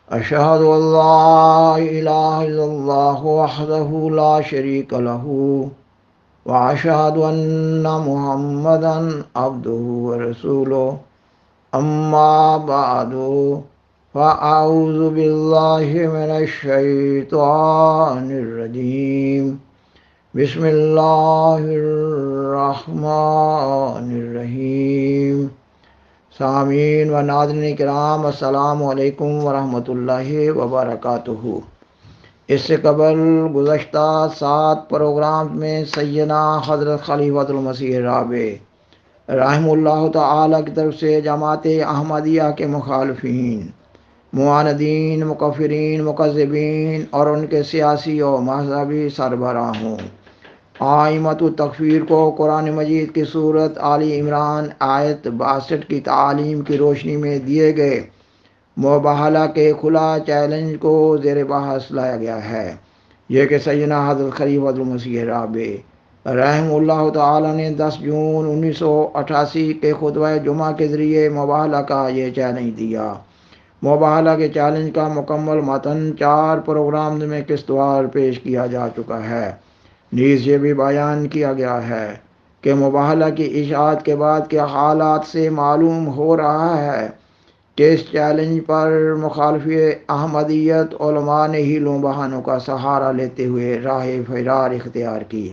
أشهد أن لا إله إلا الله وحده لا شريك له وأشهد أن محمدا عبده ورسوله أما بعد فأعوذ بالله من الشيطان الرجيم بسم الله الرحمن الرحيم سامعین و ناظرین کرام، السلام علیکم ورحمۃ اللہ وبرکاتہ۔ اس سے قبل گزشتہ 7 پروگرام میں سیدنا حضرت خلیفۃ المسیح رابع رحمہ اللہ تعالی کی طرف سے جماعت احمدیہ کے مخالفین، معاندین، مکفرین، مکذبین اور ان کے سیاسی و مذہبی سربراہوں آئمۃ التکفیر کو قرآن مجید کی صورت آل عمران آیت 62 کی تعالیم کی روشنی میں دیے گئے مباہلہ کے کھلا چیلنج کو زیر بحث لایا گیا ہے۔ یہ کہ سیدنا حضرت خلیفۃ المسیح رابع رحمہ اللہ تعالی نے 10 جون 1988 کے خطبہ جمعہ کے ذریعے مباہلہ کا یہ چیلنج دیا۔ مباہلہ کے چیلنج کا مکمل متن 4 پروگرام میں قسطوار پیش کیا جا چکا ہے۔ نیز یہ بھی بیان کیا گیا ہے کہ مباہلہ کی اشاعت کے بعد کے حالات سے معلوم ہو رہا ہے کہ اس چیلنج پر مخالف احمدیت علماء نے ہیلوں بہانوں کا سہارا لیتے ہوئے راہ فرار اختیار کی۔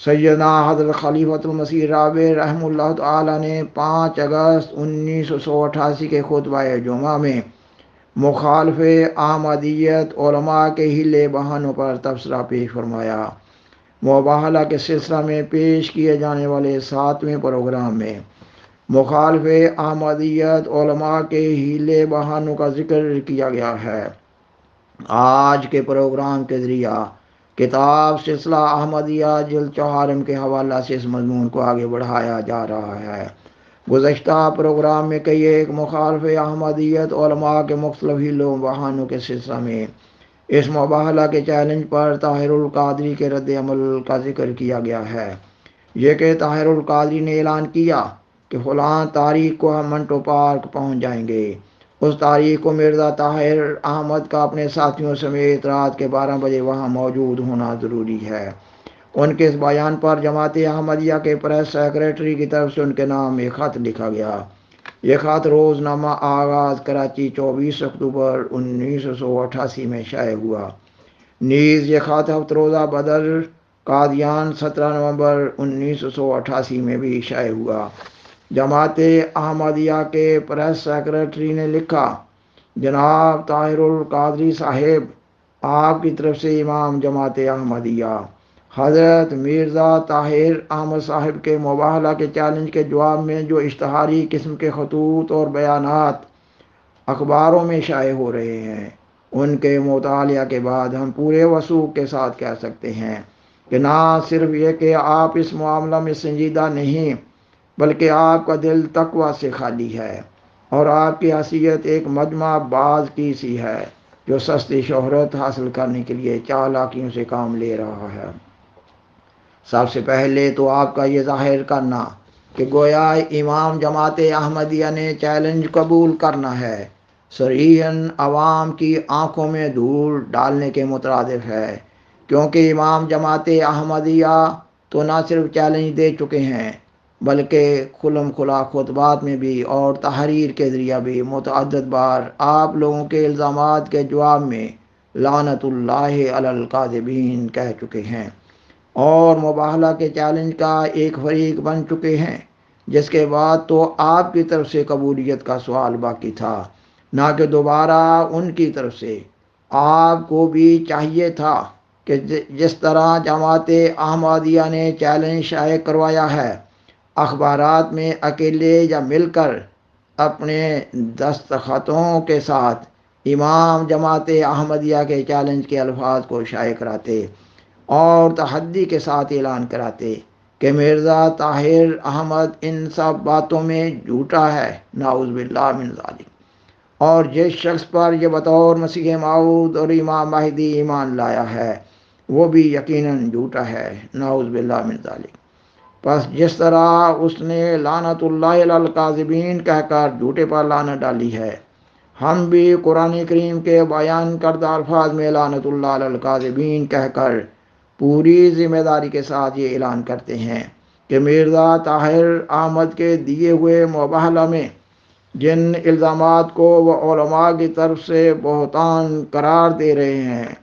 سیدنا حضرت خلیفۃ المسیح رابع رحمہ اللہ تعالی نے 5 اگست 1988 کے خطبہ جمعہ میں مخالف احمدیت علماء کے ہیلے بہانوں پر تبصرہ پیش فرمایا۔ مباہلہ کے سلسلہ میں پیش کیے جانے والے 7ویں پروگرام میں مخالف احمدیت علماء کے ہیلے بہانوں کا ذکر کیا گیا ہے۔ آج کے پروگرام کے ذریعہ کتاب سلسلہ احمدیہ جلد 4 کے حوالہ سے اس مضمون کو آگے بڑھایا جا رہا ہے۔ گزشتہ پروگرام میں کئی ایک مخالف احمدیت علماء کے مختلف ہیلوں بہانوں کے سلسلہ میں اس مباہلہ کے چیلنج پر طاہر القادری کے رد عمل کا ذکر کیا گیا ہے۔ یہ کہ طاہر القادری نے اعلان کیا کہ فلاں تاریخ کو ہم منٹو پارک پہنچ جائیں گے۔ اس تاریخ کو مرزا طاہر احمد کا اپنے ساتھیوں سمیت رات کے 12 بجے وہاں موجود ہونا ضروری ہے۔ ان کے اس بیان پر جماعت احمدیہ کے پریس سیکریٹری کی طرف سے ان کے نام ایک خط لکھا گیا۔ یہ خط روزنامہ آغاز کراچی 24 اکتوبر 1988 میں شائع ہوا۔ نیز یہ خط ہفت روزہ بدر قادیان 17 نومبر 1988 میں بھی شائع ہوا۔ جماعت احمدیہ کے پریس سیکریٹری نے لکھا: جناب طاہر القادری صاحب، آپ کی طرف سے امام جماعت احمدیہ حضرت مرزا طاہر احمد صاحب کے مباہلہ کے چیلنج کے جواب میں جو اشتہاری قسم کے خطوط اور بیانات اخباروں میں شائع ہو رہے ہیں، ان کے مطالعہ کے بعد ہم پورے وثوق کے ساتھ کہہ سکتے ہیں کہ نہ صرف یہ کہ آپ اس معاملہ میں سنجیدہ نہیں، بلکہ آپ کا دل تقوی سے خالی ہے اور آپ کی حیثیت ایک مجمع باز کی سی ہے جو سستی شہرت حاصل کرنے کے لیے چالاکیوں سے کام لے رہا ہے۔ سب سے پہلے تو آپ کا یہ ظاہر کرنا کہ گویا امام جماعت احمدیہ نے چیلنج قبول کرنا ہے، صریحاً عوام کی آنکھوں میں دھول ڈالنے کے مترادف ہے، کیونکہ امام جماعت احمدیہ تو نہ صرف چیلنج دے چکے ہیں بلکہ کھلم کھلا خطبات میں بھی اور تحریر کے ذریعہ بھی متعدد بار آپ لوگوں کے الزامات کے جواب میں لعنت اللہ علی الکاذبین کہہ چکے ہیں اور مباہلہ کے چیلنج کا ایک فریق بن چکے ہیں، جس کے بعد تو آپ کی طرف سے قبولیت کا سوال باقی تھا، نہ کہ دوبارہ ان کی طرف سے۔ آپ کو بھی چاہیے تھا کہ جس طرح جماعت احمدیہ نے چیلنج شائع کروایا ہے، اخبارات میں اکیلے یا مل کر اپنے دستخطوں کے ساتھ امام جماعت احمدیہ کے چیلنج کے الفاظ کو شائع کراتے اور تحدی کے ساتھ اعلان کراتے کہ مرزا طاہر احمد ان سب باتوں میں جھوٹا ہے، نعوذ باللہ من ذالک، اور جس شخص پر یہ بطور مسیح موعود اور امام مہدی ایمان لایا ہے وہ بھی یقیناً جھوٹا ہے، نعوذ باللہ من ذالک۔ پس جس طرح اس نے لعنت اللہ علی الکاذبین کہہ کر جھوٹے پر لعنت ڈالی ہے، ہم بھی قرآن کریم کے بیان کردہ الفاظ میں لعنت اللہ علی الکاذبین کہہ کر پوری ذمہ داری کے ساتھ یہ اعلان کرتے ہیں کہ مرزا طاہر احمد کے دیے ہوئے مباحلہ میں جن الزامات کو وہ علماء کی طرف سے بہتان قرار دے رہے ہیں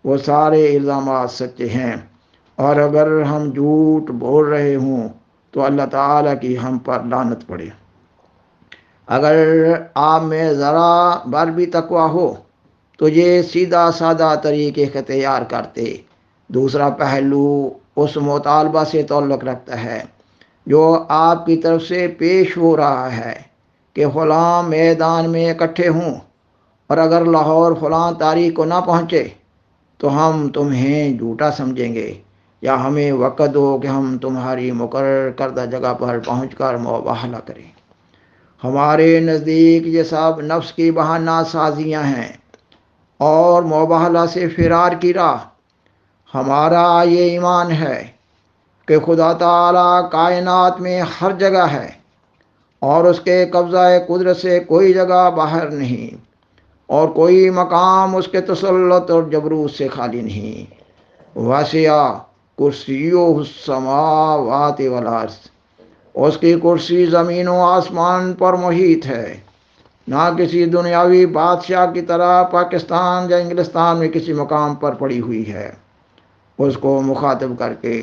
وہ سارے الزامات سچے ہیں، اور اگر ہم جھوٹ بول رہے ہوں تو اللہ تعالیٰ کی ہم پر لعنت پڑے۔ اگر آپ میں ذرا بر بھی تقویٰ ہو تو یہ سیدھا سادہ طریقے اختیار کرتے۔ دوسرا پہلو اس مطالبہ سے تعلق رکھتا ہے جو آپ کی طرف سے پیش ہو رہا ہے کہ فلاں میدان میں اکٹھے ہوں، اور اگر لاہور فلاں تاریخ کو نہ پہنچے تو ہم تمہیں جھوٹا سمجھیں گے، یا ہمیں وقت دو کہ ہم تمہاری مقرر کردہ جگہ پر پہنچ کر مباحلہ کریں۔ ہمارے نزدیک یہ سب نفس کی بہانہ سازیاں ہیں اور مباحلہ سے فرار کی راہ۔ ہمارا یہ ایمان ہے کہ خدا تعالیٰ کائنات میں ہر جگہ ہے اور اس کے قبضہ قدرت سے کوئی جگہ باہر نہیں، اور کوئی مقام اس کے تسلط اور جبروت سے خالی نہیں۔ واسع کرسیہ السماوات والارض، اس کی کرسی زمین و آسمان پر محیط ہے، نہ کسی دنیاوی بادشاہ کی طرح پاکستان یا انگلستان میں کسی مقام پر پڑی ہوئی ہے۔ اس کو مخاطب کر کے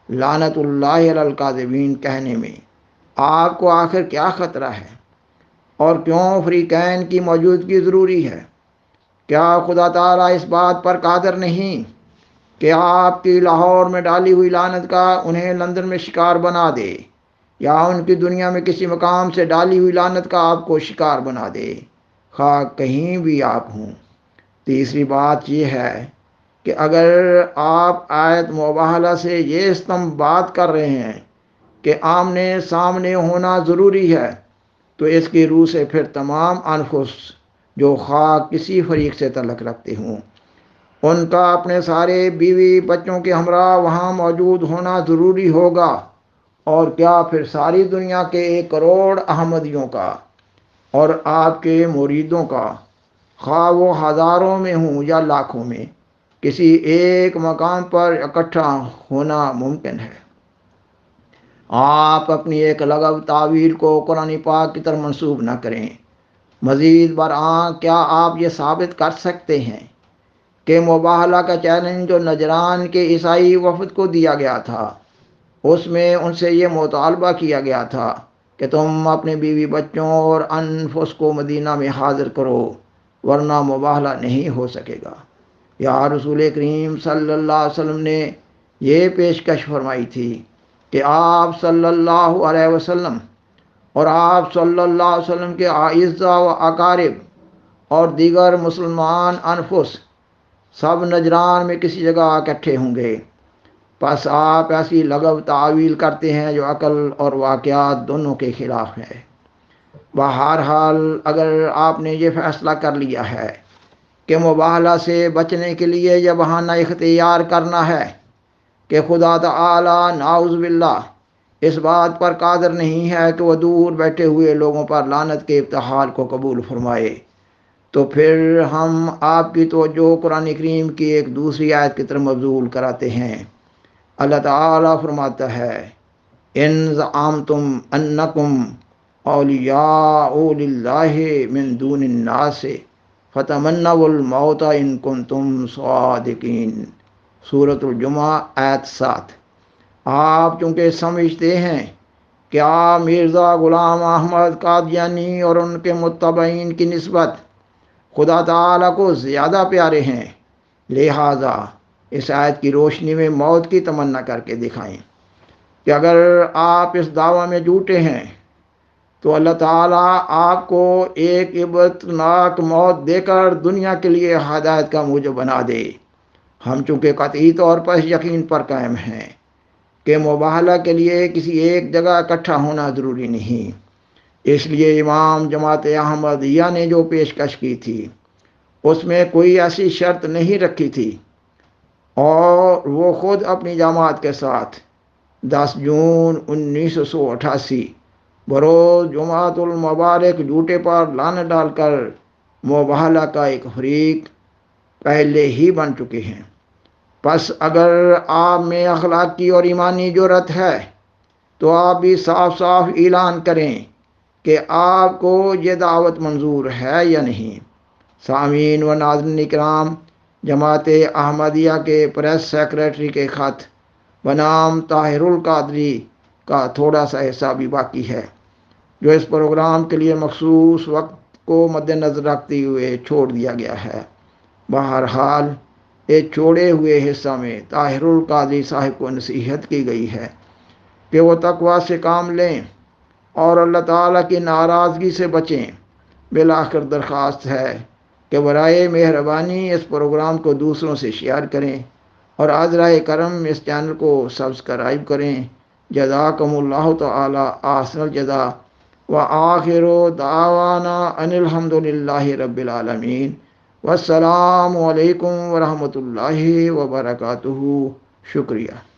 لعنت اللہ علی الکاذبین کہنے میں آپ کو آخر کیا خطرہ ہے، اور کیوں فریقین کی موجودگی ضروری ہے؟ کیا خدا تعالیٰ اس بات پر قادر نہیں کہ آپ کی لاہور میں ڈالی ہوئی لعنت کا انہیں لندن میں شکار بنا دے، یا ان کی دنیا میں کسی مقام سے ڈالی ہوئی لعنت کا آپ کو شکار بنا دے، خواہ کہیں بھی آپ ہوں؟ تیسری بات یہ ہے کہ اگر آپ آیت مباحلہ سے یہ استنباط کر رہے ہیں کہ آمنے سامنے ہونا ضروری ہے، تو اس کی روح سے پھر تمام انفس جو خواہ کسی فریق سے تعلق رکھتے ہوں، ان کا اپنے سارے بیوی بچوں کے ہمراہ وہاں موجود ہونا ضروری ہوگا، اور کیا پھر ساری دنیا کے 1 کروڑ احمدیوں کا اور آپ کے مریدوں کا، خواہ وہ ہزاروں میں ہوں یا لاکھوں میں، کسی ایک مقام پر اکٹھا ہونا ممکن ہے؟ آپ اپنی ایک لغو تعویل کو قرآن پاک کی طرف منسوب نہ کریں۔ مزید برآں کیا آپ یہ ثابت کر سکتے ہیں کہ مباحلہ کا چیلنج جو نجران کے عیسائی وفد کو دیا گیا تھا، اس میں ان سے یہ مطالبہ کیا گیا تھا کہ تم اپنے بیوی بچوں اور انفس کو مدینہ میں حاضر کرو، ورنہ مباحلہ نہیں ہو سکے گا؟ یا رسول کریم صلی اللہ علیہ وسلم نے یہ پیشکش فرمائی تھی کہ آپ صلی اللہ علیہ وسلم اور آپ صلی اللہ علیہ وسلم کے اعزاء و اقارب اور دیگر مسلمان انفس سب نجران میں کسی جگہ اکٹھے ہوں گے۔ پس آپ ایسی لغو تعویل کرتے ہیں جو عقل اور واقعات دونوں کے خلاف ہے۔ بہرحال اگر آپ نے یہ فیصلہ کر لیا ہے کہ مباحلہ سے بچنے کے لیے یہ بہانہ اختیار کرنا ہے کہ خدا تعالیٰ نعوذ باللہ اس بات پر قادر نہیں ہے کہ وہ دور بیٹھے ہوئے لوگوں پر لعنت کے ابتحال کو قبول فرمائے، تو پھر ہم آپ کی توجہ قرآن کریم کی ایک دوسری آیت کی طرف مبذول کراتے ہیں۔ اللہ تعالیٰ فرماتا ہے، ان زعمتم انکم اولیاء للہ من دون الناس فتمنوا الموت ان کنتم صادقین۔ سورۃ الجمعہ آیت 7۔ آپ چونکہ سمجھتے ہیں کہ آپ مرزا غلام احمد قادیانی اور ان کے متبعین کی نسبت خدا تعالیٰ کو زیادہ پیارے ہیں، لہٰذا اس آیت کی روشنی میں موت کی تمنا کر کے دکھائیں کہ اگر آپ اس دعویٰ میں جھوٹے ہیں تو اللہ تعالیٰ آپ کو ایک عبرتناک موت دے کر دنیا کے لیے ہدایت کا موجب بنا دے۔ ہم چونکہ قطعی طور پر اس یقین پر قائم ہیں کہ مباحلہ کے لیے کسی ایک جگہ اکٹھا ہونا ضروری نہیں، اس لیے امام جماعت احمدیہ نے جو پیشکش کی تھی اس میں کوئی ایسی شرط نہیں رکھی تھی، اور وہ خود اپنی جماعت کے ساتھ 10 جون 1988 بروز جمعۃ المبارک جھوٹے پر لعنت ڈال کر مباہلہ کا ایک فریق پہلے ہی بن چکے ہیں۔ پس اگر آپ میں اخلاقی اور ایمانی جرت ہے تو آپ بھی صاف صاف اعلان کریں کہ آپ کو یہ دعوت منظور ہے یا نہیں۔ سامعین و ناظرین اکرام، جماعت احمدیہ کے پریس سیکریٹری کے خط بنام طاہر القادری کا تھوڑا سا حصہ بھی باقی ہے، جو اس پروگرام کے لیے مخصوص وقت کو مد نظر رکھتے ہوئے چھوڑ دیا گیا ہے۔ بہرحال اس چھوڑے ہوئے حصہ میں طاہر القادری صاحب کو نصیحت کی گئی ہے کہ وہ تقوی سے کام لیں اور اللہ تعالیٰ کی ناراضگی سے بچیں۔ بالآخر درخواست ہے کہ برائے مہربانی اس پروگرام کو دوسروں سے شیئر کریں اور عذرائے کرم اس چینل کو سبسکرائب کریں۔ جزاکم اللہ تعالی احسن الجزا وآخر دعوانا ان الحمد للہ رب العالمین والسلام علیکم ورحمۃ اللہ وبرکاتہ۔ شکریہ۔